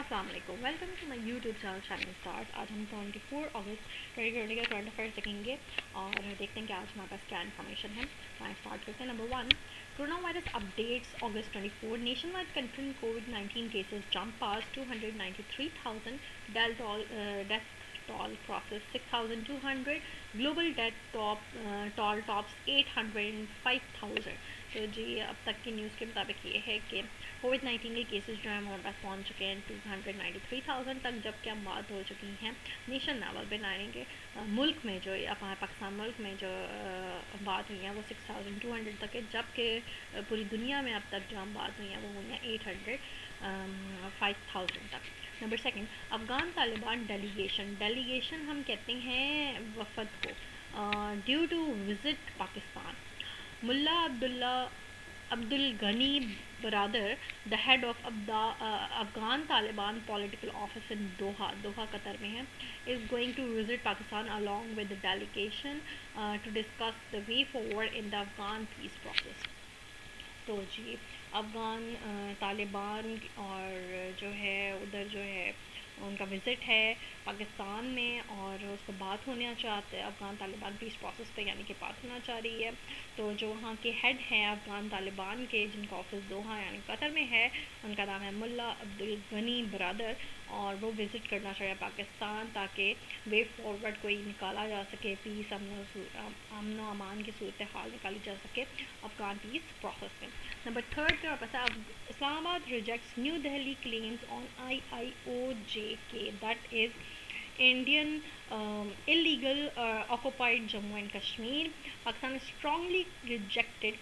السلام علیکم، welcome to my YouTube channel shining stars. آج ہم 24 اگست 2020 کا کرنٹ افیئرس دیکھیں گے اور دیکھتے ہیں کہ آج ہمارے پاس کیا انفارمیشن ہے۔ اسٹارٹ کرتے ہیں۔ Number 1، corona virus updates August 24، nationwide confirm COVID cases jump pass 293,000، death toll crosses 6,200، global death toll tops 805,000۔ تو جی اب تک کی نیوز کے مطابق یہ ہے کہ کووڈ-19 کے کیسز جو ہیں ہمارے پاس پہنچ چکے ہیں 293,000 تک، جبکہ ہم بات ہو چکی ہیں نیشن لیول پہ، یعنی کہ ملک میں جو ہمارے پاکستان ملک میں جو بات ہوئی ہیں وہ 6,200 تک ہے، جبکہ پوری دنیا میں اب تک جو ہم بات ہوئی ہیں وہ ہوئی ہیں 805,000 تک۔ نمبر 2، افغان طالبان ڈیلیگیشن ہم کہتے ہیں وفد کو، ڈیو ٹو وزٹ پاکستان، ملا عبد الغنی برادر، the head of Afghan Taliban political office in Doha قطر میں ہے، is going to visit Pakistan along with the delegation to discuss the way forward in the Afghan peace process۔ تو جی افغان طالبان اور جو ہے ادھر جو ہے ان کا وزٹ ہے پاکستان میں، اور اس کو بات ہونا چاہتے ہیں افغان طالبان پیس پروسیس پہ، یعنی کہ بات ہونا چاہ رہی ہے۔ تو جو وہاں کے ہیڈ ہیں افغان طالبان کے، جن کا آفس دوحہ یعنی قطر میں ہے، ان کا نام ہے ملا عبد الغنی برادر، اور وہ وزٹ کرنا چاہ رہے پاکستان تاکہ وے فارورڈ کوئی نکالا جا سکے، پیس امن و امان کی صورتحال نکالی جا سکے افغان پیس پروسیس میں۔ نمبر 3 کے پاس اسلام آباد rejects new Delhi claims on IIOJ that is Indian illegal occupied Jammu and Kashmir. Pakistan strongly rejected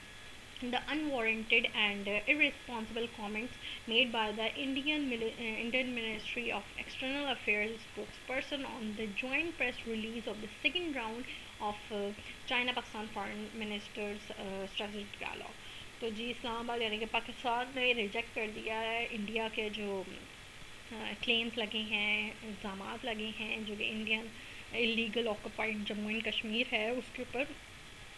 the unwarranted and irresponsible comments made by the Indian Ministry of External Affairs spokesperson on the joint press release of the second round of China-Pakistan foreign ministers strategic dialogue۔ تو جی اسلام آباد یعنی کہ پاکستان نے reject کر دیا ہے India کے جو کلیمز لگے ہیں، الزامات لگے ہیں جو کہ Indian illegal occupied Jammu and Kashmir ہے اس کے اوپر،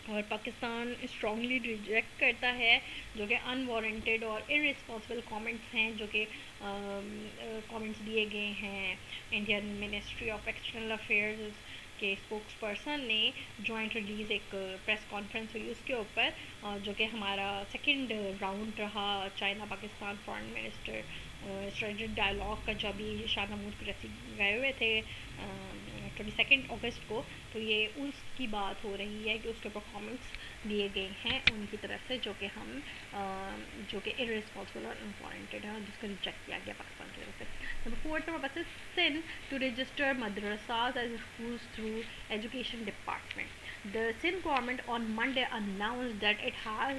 اور پاکستان اسٹرانگلی ریجیکٹ کرتا ہے جو کہ ان وارنٹیڈ اور ارسپانسبل کامنٹس ہیں، جو کہ کامنٹس دیے گئے ہیں Indian ministry of external affairs کے اسپوکس پرسن نے۔ جوائنٹ ریلیز ایک پریس کانفرنس ہوئی اس کے اوپر، جو کہ ہمارا سیکنڈ راؤنڈ رہا China Pakistan foreign minister strategic dialogue کا، جو ابھی شاہ محمود قریشی گئے ہوئے تھے 22 اگست کو، تو یہ اس کی بات ہو رہی ہے کہ اس کے پرفارمنس دیے گئے ہیں ان کی طرف سے، جو کہ جو کہ ارسپانسبل اور انوارنٹیڈ ہے، اور جس کو ریجیکٹ کیا گیا پاکستان کی طرف سے۔ نمبر 4 کا پرپس ہے Sindh to register madrasas as schools through education department۔ The Sindh government on Monday announced that it has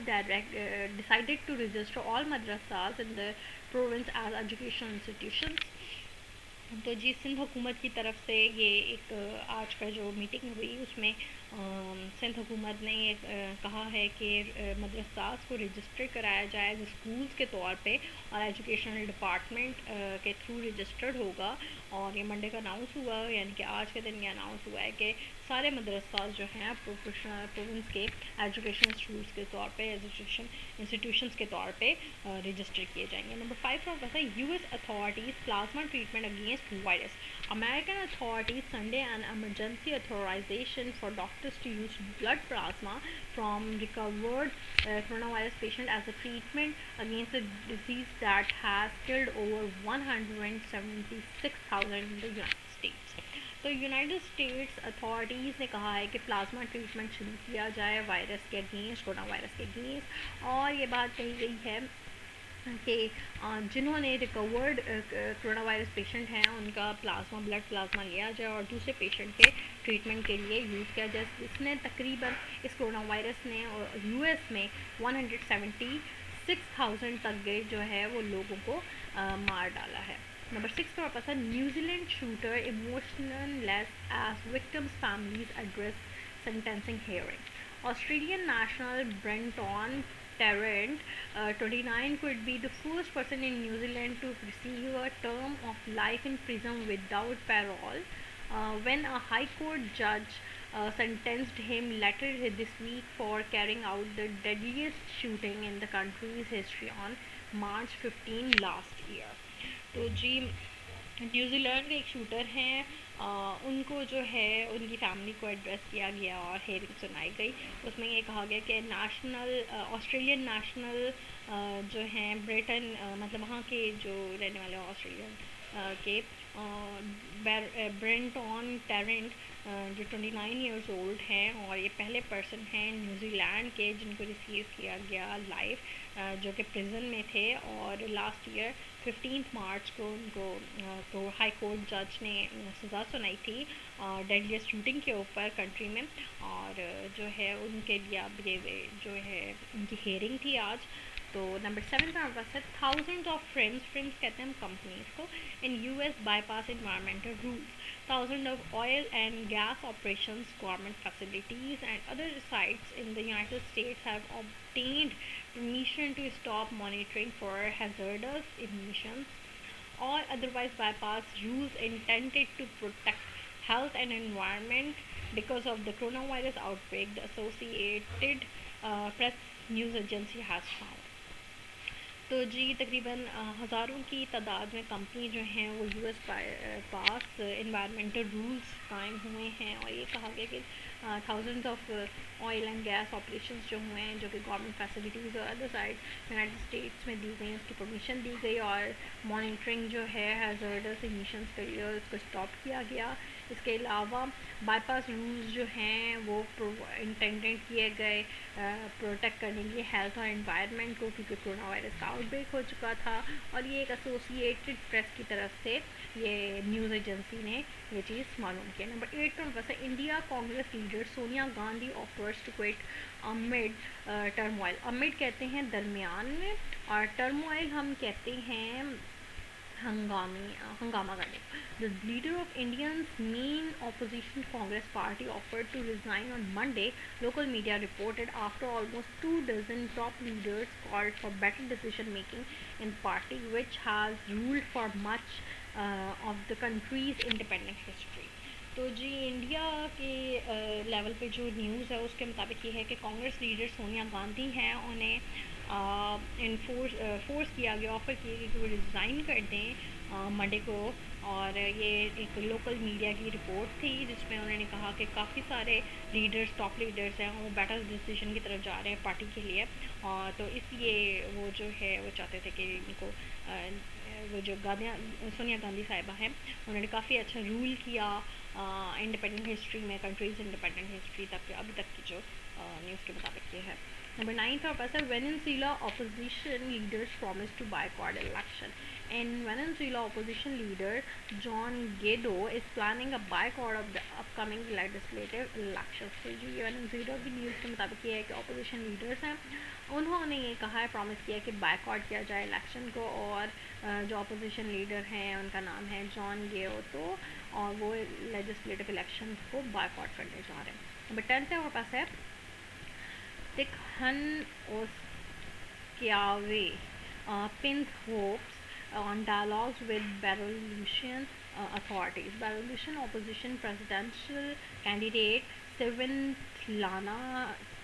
decided to register all madrasas in the province as educational institutions۔ تو جی سندھ حکومت کی طرف سے یہ ایک آج کا جو میٹنگ ہوئی اس میں سندھ حکومت نے یہ کہا ہے کہ مدرساز کو رجسٹر کرایا جائے اسکولز کے طور پہ، اور ایجوکیشنل ڈپارٹمنٹ کے تھرو رجسٹرڈ ہوگا، اور یہ منڈے کا اناؤنس ہوا، یعنی کہ آج کے دن یہ اناؤنس ہوا ہے کہ سارے مدرساز جو ہیں پروونس کے ایجوکیشن انسٹیٹیوٹس کے طور پہ، ایجوکیشن انسٹیٹیوشنس کے طور پہ رجسٹر کیے جائیں گے۔ نمبر 5 کا ہے US authorities plasma treatment against virus۔ American authorities Sunday an emergency authorization for doctors to use blood plasma from recovered coronavirus patient as a treatment against a disease that has killed over 176,000 in the United States۔ تو United States authorities نے کہا ہے کہ plasma treatment شروع کیا جائے virus کے against, corona virus کے اگینسٹ، اور یہ بات کہی گئی ہے کہ جنہوں نے ریکورڈ کرونا وائرس پیشنٹ ہیں ان کا بلڈ پلازما لیا جائے اور دوسرے پیشنٹ کے ٹریٹمنٹ کے لیے یوز کیا جائے۔ اس نے تقریباً اس کرونا وائرس نے US میں 176,000 تک گئے جو ہے وہ لوگوں کو مار ڈالا ہے۔ نمبر 6 کا پاس ہے New Zealand shooter emotionless as victims families address sentencing hearing. Australian national Brenton Tarrant, 29, could be the first person in New Zealand to receive a term of life in prison without parole when a High Court judge sentenced him later this week for carrying out the deadliest shooting in the country's history on March 15 last year۔ تو جی New Zealand کے ایک shooter ہیں، ان کو جو ہے ان کی family کو address کیا گیا اور ہیئرنگ سنائی گئی. اس میں یہ کہا گیا کہ آسٹریلین نیشنل جو ہیں برٹن، مطلب وہاں کے جو رہنے والے آسٹریلین کے برینٹون ٹیرنٹ جو 29 ایئرز اولڈ ہیں، اور یہ پہلے پرسن ہیں نیوزی لینڈ کے جن کو ریسیو کیا گیا لائف، جو کہ پریزن میں تھے. اور لاسٹ ایئر 15 مارچ کو ان کو ہائی کورٹ جج نے سزا سنائی تھی ڈیڈلیسٹ شوٹنگ کے اوپر کنٹری میں. اور جو ہے ان کے لیے اب یہ جو ہے ان کی ہیئرنگ تھی آج. تو نمبر 7 پہ ہمارے پاس ہے تھاؤزنڈ آف فرمس کہتے ہیں ہم کمپنیز کو ان U S bypass environmental rules. Thousands of oil and gas operations, government facilities, and other sites in the United States have obtained permission to stop monitoring for hazardous emissions or otherwise bypass rules intended to protect health and environment because of the coronavirus outbreak, the Associated Press news agency has found. تو جی تقریباً ہزاروں کی تعداد میں company جو ہیں وہ U S pass environmental rules قائم ہوئے ہیں. اور یہ کہا گیا کہ thousand of oil and gas operations جو ہوئے ہیں جو کہ گورنمنٹ فیسلٹیز اور ادر سائڈ یونائٹڈ اسٹیٹس میں دی گئی ہیں، اس کی پرمیشن دی گئی اور مانیٹرنگ جو ہے ہیزارڈس ایمیشنز کے لیے اس کو اسٹاپ کیا گیا. اس کے علاوہ بائی پاس رولز جو ہیں وہ انٹینڈڈ کیے گئے پروٹیکٹ کرنے کے لیے ہیلتھ اور انوائرمنٹ کو، کیونکہ کرونا وائرس کا آؤٹ بریک ہو چکا تھا. اور یہ ایک ایسوسیٹڈ پریس کی طرف سے یہ نیوز ایجنسی نے یہ چیز معلوم کیا. نمبر 8 پر بس India Congress leader Sonia Gandhi offers to quit amid turmoil. Amid کہتے ہیں درمیان میں، اور ٹرموائل ہم کہتے ہیں ہنگامہ کرنے. The leader of India's main opposition Congress party offered to resign on Monday, local media reported, after almost 2 dozen top leaders called for better decision making in party which has ruled for much of the country's independent history. تو جی India کے level پہ جو news ہے اس کے مطابق یہ ہے کہ کانگریس لیڈر سونیا گاندھی ہیں، انہیں فورس کیا گیا، آفر کیے گئے کہ وہ ریزائن کر دیں منڈے کو. اور یہ ایک لوکل میڈیا کی رپورٹ تھی جس میں انہوں نے کہا کہ کافی سارے ٹاپ لیڈرز ہیں وہ بیٹر ڈیسیژن کی طرف جا رہے ہیں پارٹی کے لیے. تو اس لیے وہ جو ہے وہ چاہتے تھے کہ ان کو وہ جو سونیا گاندھی صاحبہ ہیں انہوں نے کافی اچھا رول کیا انڈیپینڈنٹ ہسٹری میں، کنٹریز انڈیپینڈنٹ ہسٹری تک ابھی تک کی جو نیوز کے مطابق یہ ہے. نمبر 9 کا پاس ہے Venezuela opposition leaders promise to boycott election. In Venezuela, opposition leader Juan Guaido is planning a boycott of the upcoming legislative elections. تو جی وینزویلا کی نیوز کے مطابق یہ ہے کہ اپوزیشن لیڈرز ہیں انہوں نے یہ کہا ہے، پرومس کیا کہ بائیکاٹ کیا جائے الیکشن کو. اور جو اپوزیشن لیڈر ہیں ان کا نام ہے جان گیوتو، اور وہ لیجسلیٹو الیکشن کو بائیکاٹ کرنے جا رہے ہیں. نمبر 10 پہ ہمارے پاس ہے تکھن اوسکیاوے pins hopes on dialogues with Belarusian authorities. Belarusian opposition presidential candidate Svetlana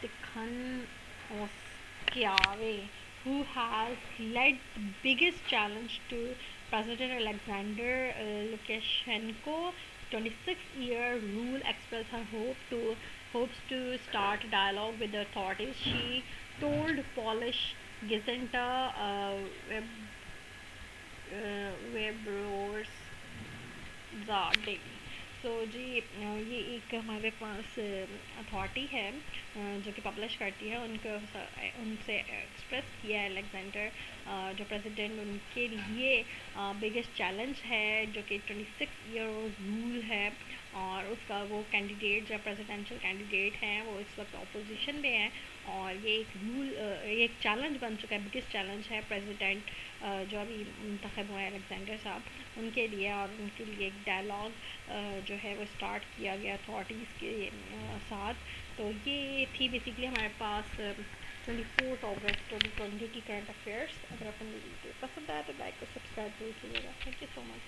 Tikhanovskaya, who has led the biggest challenge to President Alexander Lukashenko's 26-year rule, expressed her hopes to start a dialogue with the authorities. She told Polish Gazeta Wyborcza. سو جی یہ ایک ہمارے پاس authority ہے جو کہ publish کرتی ہے، ان سے express کیا ہے الیگزینڈر جو پریزیڈنٹ ان کے لیے بگیسٹ چیلنج ہے جو کہ 26 ایئرز رول ہے. اور اس کا وہ کینڈیڈیٹ جو پریزیڈینشیل کینڈیڈیٹ ہیں وہ اس وقت اپوزیشن میں ہیں. اور یہ ایک یہ ایک چیلنج بن چکا ہے، بگیسٹ چیلنج ہے پریزیڈنٹ جو ابھی منتخب ہوئے ہیں الیگزینڈر صاحب ان کے لیے. اور ان کے لیے ایک ڈائلاگ جو ہے وہ اسٹارٹ کیا گیا اتھارٹیز کے ساتھ. تو یہ تھی بیسیکلی ہمارے پاس 24 اگست 2020 کی کرنٹ افیئرس. اگر آپ کو میری ویڈیو پسند آئے تو لائک اور سبسکرائب ضرور کیجیے گا. Thank you so much.